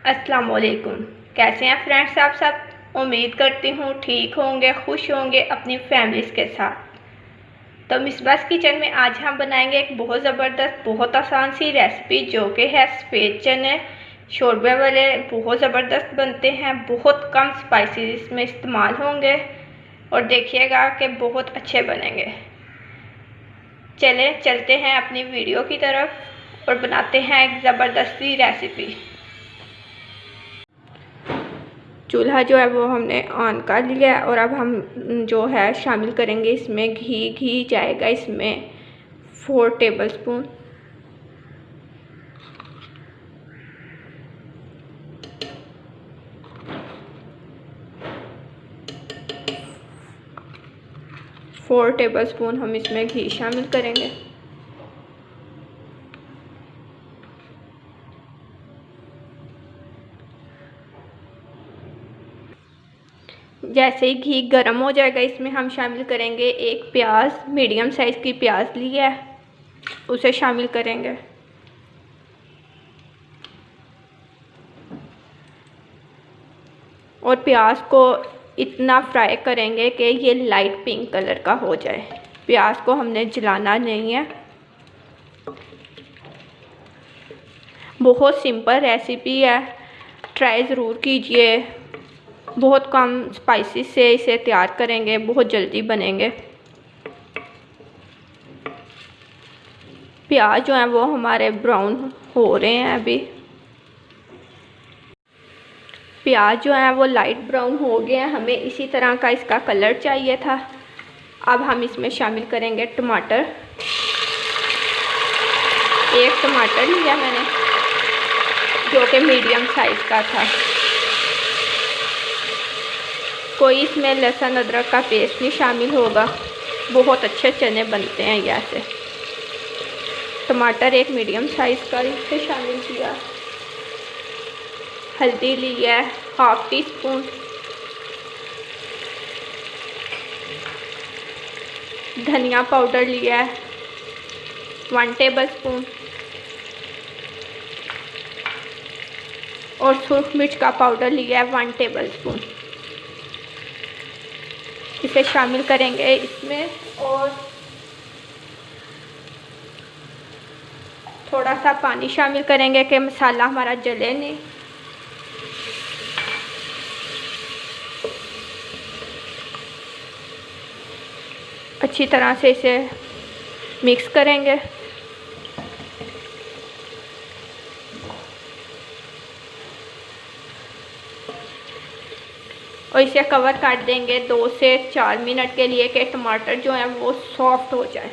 अस्सलाम वालेकुम। कैसे हैं फ्रेंड्स आप सब। उम्मीद करती हूँ ठीक होंगे, खुश होंगे अपनी फैमिलीज़ के साथ। तो मिसबास किचन में आज हम बनाएंगे एक बहुत ज़बरदस्त, बहुत आसान सी रेसिपी जो कि है सफ़ेद चने। शोरबे वाले बहुत ज़बरदस्त बनते हैं, बहुत कम स्पाइसेस इसमें इस्तेमाल होंगे और देखिएगा कि बहुत अच्छे बनेंगे। चले चलते हैं अपनी वीडियो की तरफ और बनाते हैं एक ज़बरदस्त सी रेसिपी। चूल्हा जो है वो हमने ऑन कर लिया है और अब हम जो है शामिल करेंगे इसमें घी जाएगा इसमें 4 टेबलस्पून। हम इसमें घी शामिल करेंगे। जैसे ही घी गर्म हो जाएगा इसमें हम शामिल करेंगे एक प्याज, मीडियम साइज़ की प्याज ली है, उसे शामिल करेंगे। और प्याज को इतना फ्राई करेंगे कि ये लाइट पिंक कलर का हो जाए। प्याज को हमने जलाना नहीं है। बहुत सिंपल रेसिपी है, ट्राई ज़रूर कीजिए। बहुत कम स्पाइसेस से इसे तैयार करेंगे, बहुत जल्दी बनेंगे। प्याज जो है वो हमारे ब्राउन हो रहे हैं। अभी प्याज जो है वो लाइट ब्राउन हो गए हैं, हमें इसी तरह का इसका कलर चाहिए था। अब हम इसमें शामिल करेंगे टमाटर। एक टमाटर लिया मैंने जो कि मीडियम साइज़ का था। कोई इसमें लहसुन अदरक का पेस्ट नहीं शामिल होगा। बहुत अच्छे चने बनते हैं ये ऐसे। टमाटर एक मीडियम साइज़ का इसे शामिल किया। हल्दी ली है 1/2 टीस्पून। धनिया पाउडर लिया है 1 टेबलस्पून। और सुरख मिर्च का पाउडर लिया है 1 टेबलस्पून। इसे शामिल करेंगे इसमें और थोड़ा सा पानी शामिल करेंगे कि मसाला हमारा जले नहीं। अच्छी तरह से इसे मिक्स करेंगे। और इसे कवर कर देंगे 2 से 4 मिनट के लिए कि टमाटर जो है वो सॉफ्ट हो जाए।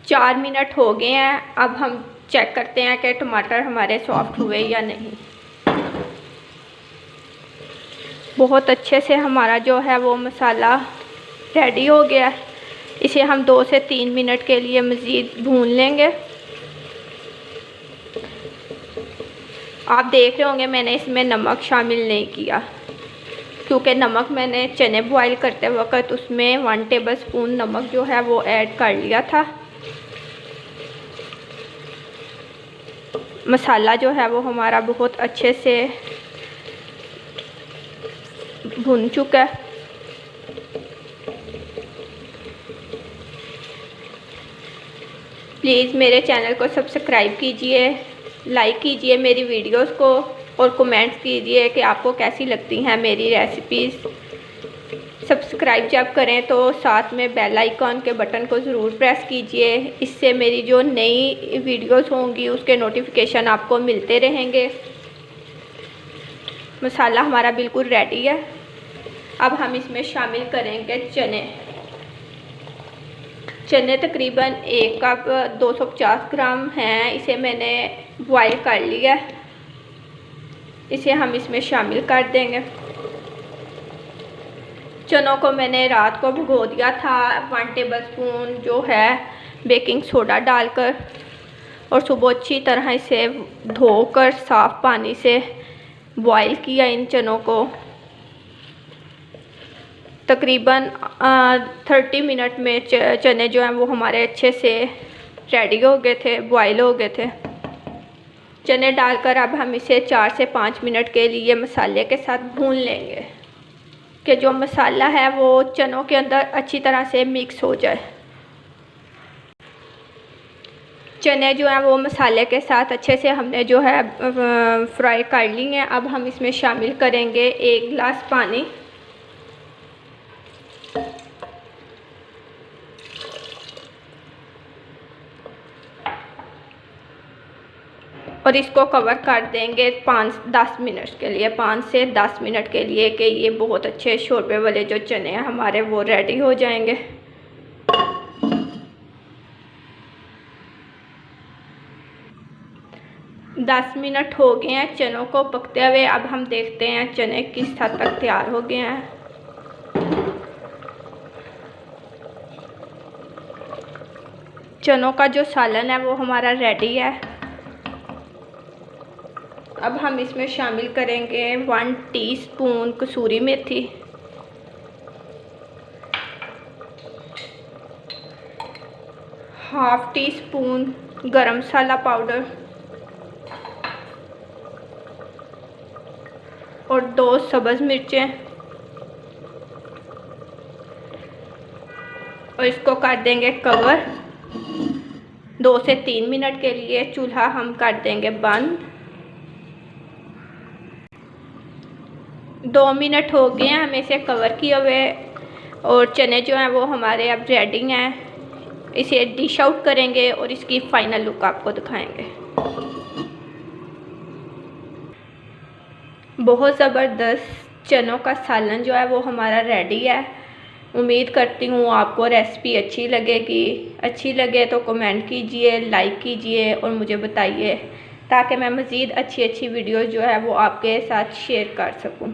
चार मिनट हो गए हैं। अब हम चेक करते हैं कि टमाटर हमारे सॉफ्ट हुए या नहीं। बहुत अच्छे से हमारा जो है वो मसाला रेडी हो गया। इसे हम 2 से 3 मिनट के लिए मज़ीद भून लेंगे। आप देख रहे होंगे मैंने इसमें नमक शामिल नहीं किया क्योंकि नमक मैंने चने बॉईल करते वक्त उसमें 1 टेबलस्पून नमक जो है वो ऐड कर लिया था। मसाला जो है वो हमारा बहुत अच्छे से भुन चुका है। प्लीज़ मेरे चैनल को सब्सक्राइब कीजिए, लाइक कीजिए मेरी वीडियोस को और कमेंट्स कीजिए कि आपको कैसी लगती हैं मेरी रेसिपीज़। सब्सक्राइब जब करें तो साथ में बेल आइकॉन के बटन को ज़रूर प्रेस कीजिए। इससे मेरी जो नई वीडियोस होंगी उसके नोटिफिकेशन आपको मिलते रहेंगे। मसाला हमारा बिल्कुल रेडी है। अब हम इसमें शामिल करेंगे चने तकरीबन 1 कप 250 ग्राम हैं। इसे मैंने बॉईल कर लिया। इसे हम इसमें शामिल कर देंगे। चनों को मैंने रात को भिगो दिया था 1 टेबलस्पून जो है बेकिंग सोडा डालकर, और सुबह अच्छी तरह इसे धोकर साफ़ पानी से बॉईल किया इन चनों को। तकरीबन 30 मिनट में चने जो हैं वो हमारे अच्छे से रेडी हो गए थे, बॉयल हो गए थे। चने डालकर अब हम इसे 4 से 5 मिनट के लिए मसाले के साथ भून लेंगे कि जो मसाला है वो चनों के अंदर अच्छी तरह से मिक्स हो जाए। चने जो हैं वो मसाले के साथ अच्छे से हमने जो है फ्राई कर ली हैं। अब हम इसमें शामिल करेंगे 1 गिलास पानी। और इसको कवर कर देंगे 5-10 मिनट के लिए, 5 से 10 मिनट के लिए, कि ये बहुत अच्छे शोरबे वाले जो चने हैं हमारे वो रेडी हो जाएंगे। दस मिनट हो गए हैं चनों को पकते हुए। अब हम देखते हैं चने किस हद तक तैयार हो गए हैं। चनों का जो सालन है वो हमारा रेडी है। अब हम इसमें शामिल करेंगे 1 टीस्पून कसूरी मेथी, हाफ टी स्पून गरम मसाला पाउडर और 2 सब्ज़ मिर्चें, और इसको कर देंगे कवर 2 से 3 मिनट के लिए। चूल्हा हम कर देंगे बंद। 2 मिनट हो गए हैं हमें इसे कवर किए हुए, और चने जो हैं वो हमारे अब रेडी हैं। इसे डिश आउट करेंगे और इसकी फ़ाइनल लुक आपको दिखाएंगे। बहुत ज़बरदस्त चनों का सालन जो है वो हमारा रेडी है। उम्मीद करती हूँ आपको रेसिपी अच्छी लगेगी। अच्छी लगे तो कमेंट कीजिए, लाइक कीजिए और मुझे बताइए, ताकि मैं मज़ीद अच्छी वीडियो जो है वो आपके साथ शेयर कर सकूँ।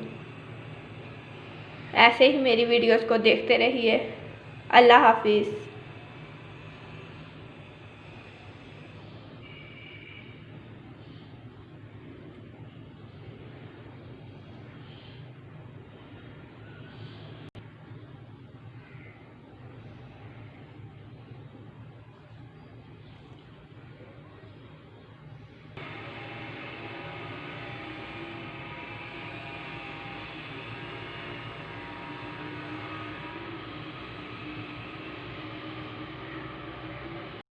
ऐसे ही मेरी वीडियोस को देखते रहिए। अल्लाह हाफिज़।